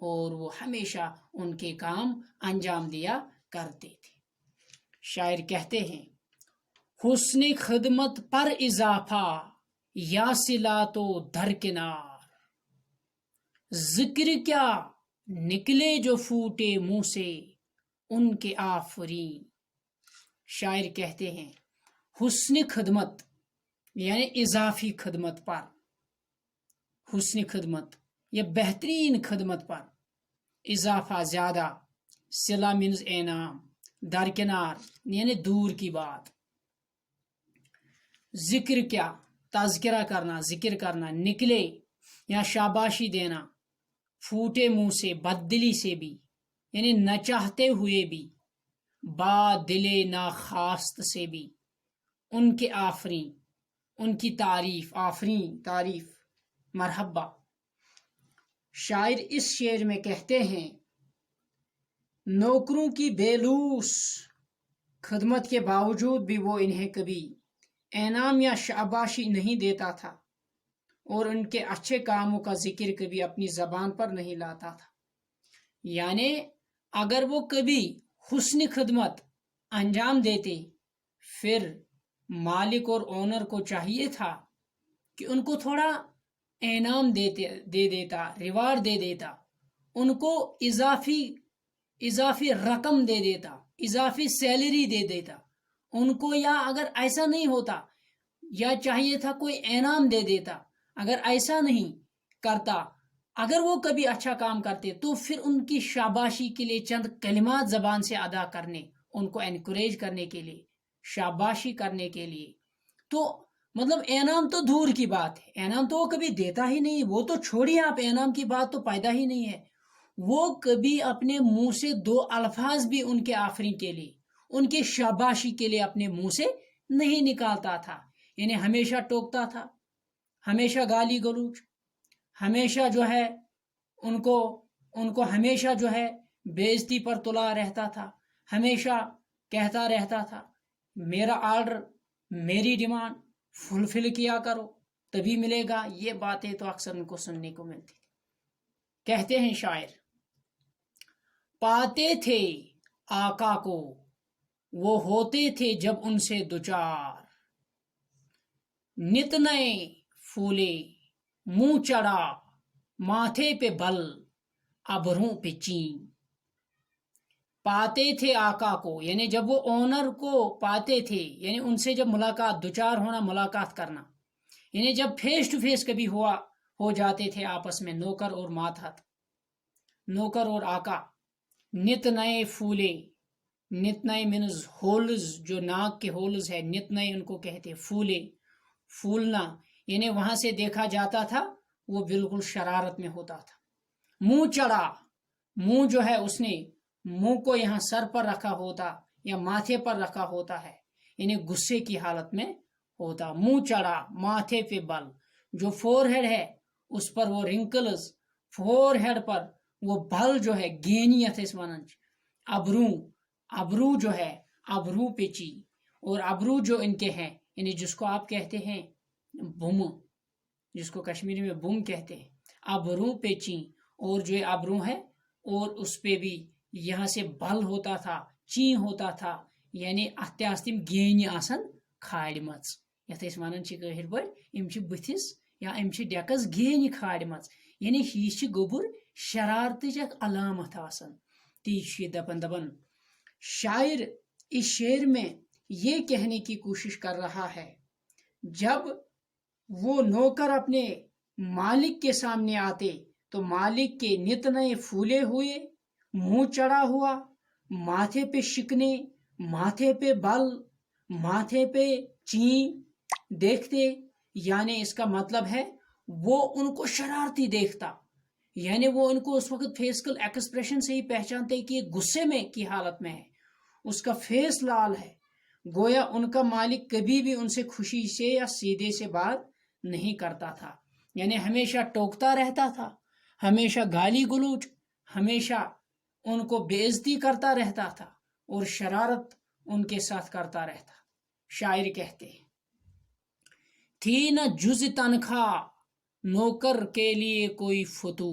اور وہ ہمیشہ ان کے کام انجام دیا کرتے تھے۔ شاعر کہتے ہیں حسن خدمت پر اضافہ یا صلات و درکنار، ذکر کیا نکلے جو پھوٹے منہ سے ان کے آفرین۔ شاعر کہتے ہیں حسن خدمت یعنی اضافی خدمت پر، حسن خدمت یا بہترین خدمت پر اضافہ زیادہ، صلہ مینز انعام، درکنار یعنی دور کی بات، ذکر کیا تذکرہ کرنا، ذکر کرنا، نکلے یا شاباشی دینا، پھوٹے منہ سے بددلی سے بھی یعنی نہ چاہتے ہوئے بھی، با دل ناخواست سے بھی، ان کے آفرین، ان کی تعریف، آفرین تعریف، مرحبا۔ شاعر اس شعر میں کہتے ہیں نوکروں کی بےلوس خدمت کے باوجود بھی وہ انہیں کبھی انعام یا شاباشی نہیں دیتا تھا، اور ان کے اچھے کاموں کا ذکر کبھی اپنی زبان پر نہیں لاتا تھا۔ یعنی اگر وہ کبھی حسن خدمت انجام دیتے، پھر مالک اور اونر کو چاہیے تھا کہ ان کو تھوڑا انعام دے دیتا، ریوارڈ دے دیتا، ان کو اضافی رقم دے دیتا، اضافی سیلری دے دیتا ان کو، یا اگر ایسا نہیں ہوتا یا چاہیے تھا کوئی انعام دے دیتا۔ اگر ایسا نہیں کرتا، اگر وہ کبھی اچھا کام کرتے تو پھر ان کی شاباشی کے لیے چند کلمات زبان سے ادا کرنے، ان کو انکریج کرنے کے لیے، شاباشی کرنے کے لیے، تو مطلب انعام تو دور کی بات ہے، انعام تو وہ کبھی دیتا ہی نہیں، وہ تو چھوڑیے آپ، انعام کی بات تو پیدا ہی نہیں ہے۔ وہ کبھی اپنے منہ سے دو الفاظ بھی ان کے آفرین کے لیے، ان کی شاباشی کے لیے اپنے منہ سے نہیں نکالتا تھا، یعنی ہمیشہ ٹوکتا تھا، ہمیشہ گالی گلوچ، ہمیشہ جو ہے ان کو ہمیشہ جو ہے بے عزتی پر تلا رہتا تھا، ہمیشہ کہتا رہتا تھا میرا آرڈر، میری ڈیمانڈ فلفل کیا کرو تبھی ملے گا۔ یہ باتیں تو اکثر ان کو سننے کو ملتی تھی۔ کہتے ہیں شاعر پاتے تھے آقا کو وہ ہوتے تھے جب ان سے دوچار، نت نئے پھولے منہ چڑھا ماتھے پہ بل ابروں پہ چین۔ پاتے تھے آقا کو یعنی جب وہ اونر کو پاتے تھے، یعنی ان سے جب ملاقات، دوچار ہونا، ملاقات کرنا، یعنی جب فیس ٹو فیس کبھی ہو جاتے تھے آپس میں، نوکر اور ماتحت، نوکر اور آقا، نت نئے پھولے، نت نئے مینز ہولز، جو ناک کے ہولز ہے، نت نئے ان کو کہتے، پھولے، پھولنا یعنی وہاں سے دیکھا جاتا تھا وہ بالکل شرارت میں ہوتا تھا۔ منہ چڑھا، منہ جو ہے اس نے منہ کو یہاں سر پر رکھا ہوتا یا ماتھے پر رکھا ہوتا ہے، یعنی غصے کی حالت میں ہوتا۔ منہ چڑھا ماتھے پہ بل، جو فور ہیڈ ہے اس پر وہ رنکلز، فور ہیڈ پر وہ بل جو ہے گینیت اس ونن، ابرو جو ہے ابرو پیچی، اور ابرو جو ان کے ہیں یعنی جس کو آپ کہتے ہیں بم، جس کو کشمیری میں بم کہتے ہیں، ابرو پیچی، اور جو ابرو ہے اور اس پہ بھی یہاں سے بل ہوتا تھا، چین ہوتا تھا، یعنی اتھ تم گینی آسان کھاڑ مچ، یتھ اس ونان کٲشِر پٲٹھۍ یم چھ بٕتھِس یا یم چھ ڈیکس گینی کھاڑ مچ، یعنی یہ چھ گوبر شرارتٕچ اکھ علامت آسان، تی چھ دپان شاعر اس شعر میں یہ کہنے کی کوشش کر رہا ہے جب وہ نوکر اپنے مالک کے سامنے آتے تو مالک کے نت نئے پھولے ہوئے، منہ چڑھا ہوا، ماتھے پہ شکنے، ماتھے پہ بل، ماتھے پہ چین دیکھتے، یعنی اس کا مطلب ہے وہ ان کو شرارتی دیکھتا، یعنی وہ ان کو اس وقت فیسکل ایکسپریشن سے ہی پہچانتے کہ یہ غصے میں کی حالت میں ہے، اس کا فیس لال ہے، گویا ان کا مالک کبھی بھی ان سے خوشی سے یا سیدھے سے بات نہیں کرتا تھا، یعنی ہمیشہ ٹوکتا رہتا تھا، ہمیشہ گالی گلوچ، ہمیشہ ان کو بے عزتی کرتا رہتا تھا اور شرارت ان کے ساتھ کرتا رہتا۔ شاعر کہتے ہیں تھی نہ جز تنخواہ نوکر کے لیے کوئی فتو،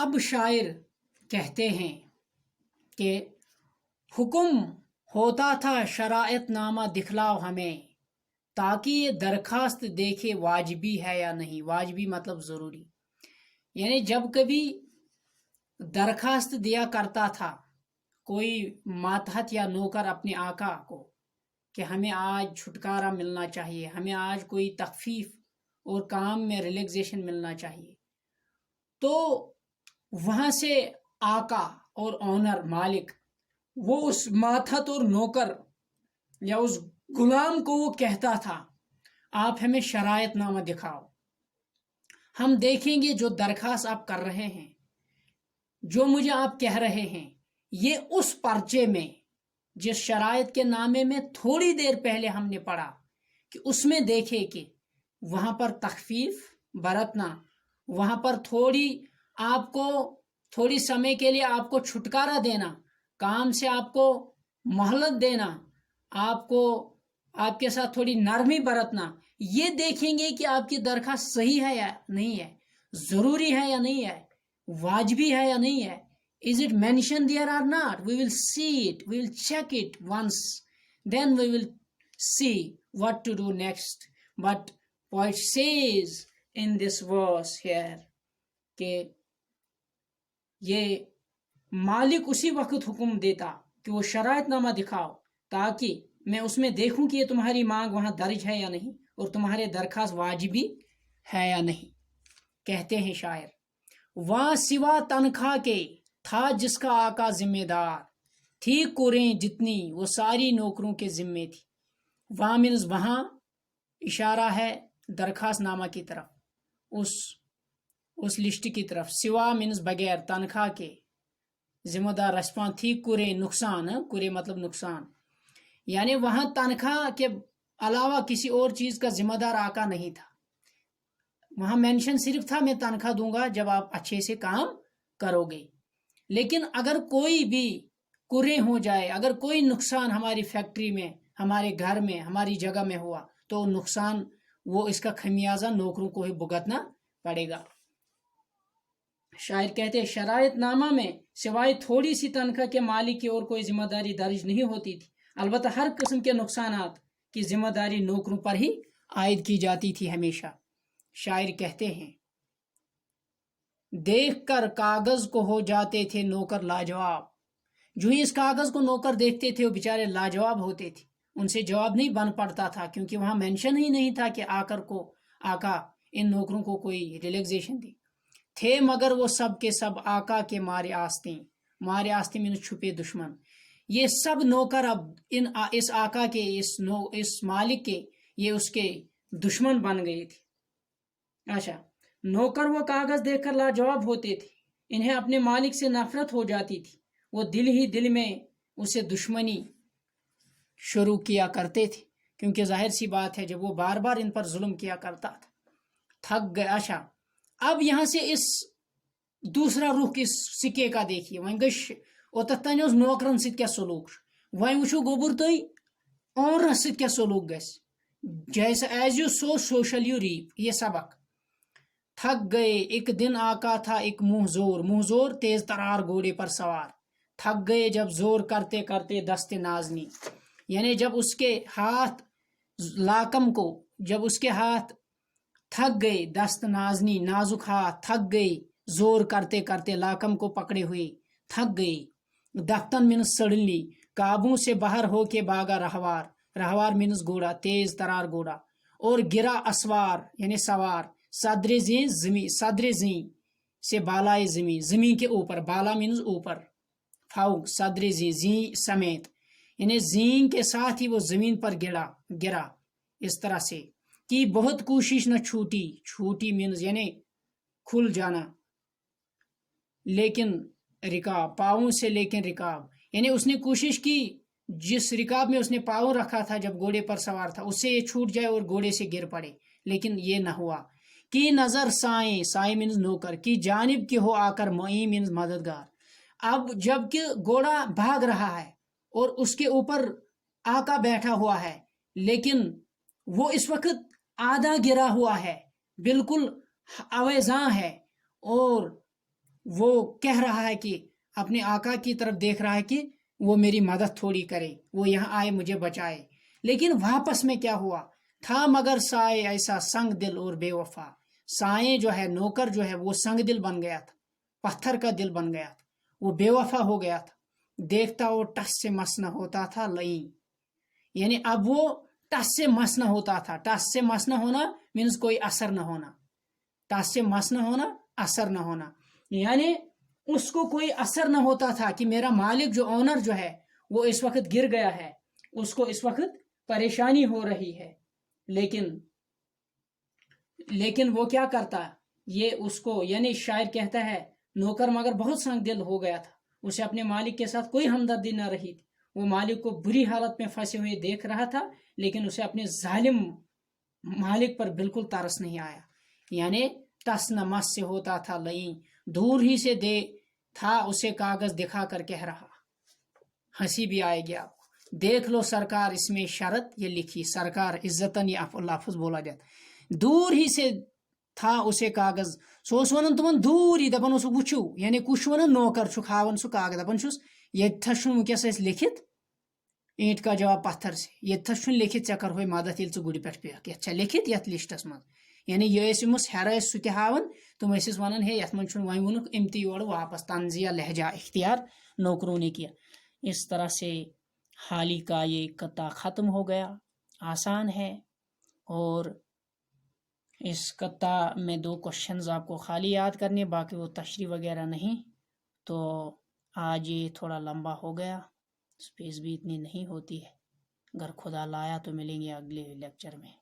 اب شاعر کہتے ہیں کہ حکم ہوتا تھا شرائط نامہ دکھلاؤ ہمیں، تاکہ یہ درخواست دیکھے واجبی ہے یا نہیں۔ واجبی مطلب ضروری، یعنی جب کبھی درخواست دیا کرتا تھا کوئی ماتحت یا نوکر اپنے آقا کو کہ ہمیں آج چھٹکارا ملنا چاہیے، ہمیں آج کوئی تخفیف اور کام میں ریلیکزیشن ملنا چاہیے، تو وہاں سے آقا اور اونر مالک وہ اس ماتحت اور نوکر یا اس غلام کو وہ کہتا تھا آپ ہمیں شرائط نامہ دکھاؤ، ہم دیکھیں گے جو درخواست آپ کر رہے ہیں، جو مجھے آپ کہہ رہے ہیں، یہ اس پرچے میں جس شرائط کے نامے میں تھوڑی دیر پہلے ہم نے پڑھا کہ اس میں دیکھے کہ وہاں پر تخفیف برتنا، وہاں پر تھوڑی سمے کے لیے آپ کو چھٹکارا دینا، کام سے آپ کو مہلت دینا، آپ کے ساتھ تھوڑی نرمی برتنا، یہ دیکھیں گے کہ آپ کی درخواست صحیح ہے یا نہیں ہے، ضروری ہے یا نہیں ہے، واجبی ہے یا نہیں ہے. Is it mentioned there or not? We will see it, we will check it once, then we will see what to do next. But poet says in this verse here کہ یہ مالک اسی وقت حکم دیتا کہ وہ شرائط نامہ دکھاؤ تاکہ میں اس میں دیکھوں کہ یہ تمہاری مانگ وہاں درج ہے یا نہیں اور تمہارے درخواست واجبی ہے یا نہیں. کہتے ہیں شاعر وہاں سوا تنخواہ کے تھا جس کا آقا ذمہ دار، تھی کریں جتنی وہ ساری نوکروں کے ذمے تھی. وہاں مینز وہاں اشارہ ہے درخواست نامہ کی طرف، اس لسٹ کی طرف. سوا مینز بغیر، تنخواہ کے ذمہ دار رسپان تھی کریں نقصان، کرے مطلب نقصان، یعنی وہاں تنخواہ کے علاوہ کسی اور چیز کا ذمہ دار آقا نہیں تھا. وہاں مینشن صرف تھا میں تنخواہ دوں گا جب آپ اچھے سے کام کرو گے. لیکن اگر کوئی بھی کرے ہو جائے، اگر کوئی نقصان ہماری فیکٹری میں، ہمارے گھر میں، ہماری جگہ میں ہوا تو نقصان وہ اس کا خمیازہ نوکروں کو ہی بھگتنا پڑے گا. شاعر کہتے ہیں شرائط نامہ میں سوائے تھوڑی سی تنخواہ کے مالک کی اور کوئی ذمہ داری درج نہیں ہوتی تھی، البتہ ہر قسم کے نقصانات کی ذمہ داری نوکروں پر ہی عائد کی جاتی تھی ہمیشہ. شاعر کہتے ہیں دیکھ کر کاغذ کو ہو جاتے تھے نوکر لاجواب. جو ہی اس کاغذ کو نوکر دیکھتے تھے وہ بیچارے لاجواب ہوتے تھے، ان سے جواب نہیں بن پڑتا تھا کیونکہ وہاں مینشن ہی نہیں تھا کہ آقا ان نوکروں کو کوئی ریلیکزیشن دی. تھے مگر وہ سب کے سب آقا کے مارے آستیں، مارے آستیں میں چھپے دشمن. یہ سب نوکر اب اس آقا کے اس مالک کے یہ اس کے دشمن بن گئے تھے. اچھا، نوکر وہ کاغذ دیکھ کر لاجواب ہوتے تھے، انہیں اپنے مالک سے نفرت ہو جاتی تھی، وہ دل ہی دل میں اسے دشمنی شروع کیا کرتے تھے کیونکہ ظاہر سی بات ہے جب وہ بار بار ان پر ظلم کیا کرتا تھا. تھک گئے. اچھا، اب یہاں سے اس دوسرا رخ اس سکے کا دیکھیے. وہیں گش اوتت تین اس نوکرن ست کیا سلوک، وہیں وچھو گوبر تھی اونرس ست کیا سلوک گس، جیسا as you sow so shall you reap. یہ سبق. تھک گئے ایک دن آقا تھا ایک منہ زور تیز ترار گھوڑے پر سوار. تھک گئے جب زور کرتے کرتے دست نازنی، یعنی جب اس کے ہاتھ لاکم کو، جب اس کے ہاتھ تھک گئے، دست نازنی نازک ہاتھ تھک گئے زور کرتے کرتے لاکم کو پکڑے ہوئے تھک گئے. دفتن منس سڑنلی، قابو سے باہر ہو کے بھاگا رہوار، رہوار منس گھوڑا تیز ترار گھوڑا. اور گرا اسوار یعنی سوار، صدر زیں سے بالائے زمین، زمین کے اوپر، بالا مینز اوپر، فوق، صدر زیں سمیت، یعنی زین کے ساتھ ہی وہ زمین پر گرا. اس طرح سے کی بہت کوشش نہ چھوٹی مینز یعنی کھل جانا، لیکن رکاب، پاؤں سے لیکن رکاب، یعنی اس نے کوشش کی جس رکاب میں اس نے پاؤں رکھا تھا جب گھوڑے پر سوار تھا اس سے یہ چھوٹ جائے اور گھوڑے سے گر پڑے، لیکن یہ نہ ہوا. کی نظر سائیں مینز نوکر، کی جانب کی ہو آ کر معین مینز مددگار. اب جب کہ گھوڑا بھاگ رہا ہے اور اس کے اوپر آقا بیٹھا ہوا ہے، لیکن وہ اس وقت آدھا گرا ہوا ہے، بالکل اویزاں ہے، اور وہ کہہ رہا ہے کہ اپنے آقا کی طرف دیکھ رہا ہے کہ وہ میری مدد تھوڑی کرے، وہ یہاں آئے مجھے بچائے، لیکن واپس میں کیا ہوا تھا مگر سائے ایسا سنگ دل اور بے وفا، سائیں جو ہے نوکر جو ہے وہ سنگ دل بن گیا تھا، پتھر کا دل بن گیا تھا، وہ بے وفا ہو گیا تھا، دیکھتا وہ ٹس سے مس نہ ہوتا تھا لئی، یعنی اب وہ ٹس سے مس نہ ہوتا تھا، ٹس سے مس نہ ہونا مینس کوئی اثر نہ ہونا، ٹس سے مس نہ ہونا اثر نہ ہونا، یعنی اس کو کوئی اثر نہ ہوتا تھا کہ میرا مالک جو اونر جو ہے وہ اس وقت گر گیا ہے، اس کو اس وقت پریشانی ہو رہی ہے، لیکن وہ کیا کرتا، یہ اس کو یعنی شاعر کہتا ہے نوکر مگر بہت سنگ دل ہو گیا تھا، اسے اپنے مالک کے ساتھ کوئی ہمدردی نہ رہی تھی، وہ مالک کو بری حالت میں پھنسے ہوئے دیکھ رہا تھا، لیکن اسے اپنے ظالم مالک پر بالکل ترس نہیں آیا، یعنی ٹس نہ مس سے ہوتا تھا لئی، دور ہی سے دے تھا اسے کاغذ دکھا کر کہہ رہا، ہنسی بھی آئے گی آپ کو، دیکھ لو سرکار اس میں شرط یہ لکھی، سرکار عزتن یہ لفظ بولا جاتا، دور ہی سے تھا اسے کاغذ، سو ونان تمن دور ہی دپان وچھو، یعنی کچھ ونان نوکر چھک ہاون سہ کاغذ دپان چھس یتھس ونکس لکھت اینٹ کا جواب پتھر سے، یتھس لکھت ژے کرہوے مدد یل ژٕ گُرِ پٮ۪ٹھ پیکھ، یتھ چھا لکھت یتھ لسٹس من، یعنی یہ یمس ہیرٕ ٲسۍ سُہ تہِ ہاوان، تم ٲسِس ونان ہے یتھ من چھُنہٕ وۄنۍ ووٚنُکھ أمۍ تہِ یورٕ واپس، طنزیہ لہجہ اختیار نوکروں نے کیا۔ اس طرح سے حالی کا یہ قطع ختم ہو گیا، آسان ہے، اور اس قطع میں 2 کوشچنز آپ کو خالی یاد کرنے، باقی وہ تشریح وغیرہ نہیں، تو آج یہ تھوڑا لمبا ہو گیا، سپیس بھی اتنی نہیں ہوتی ہے، اگر خدا لایا تو ملیں گے اگلے لیکچر میں۔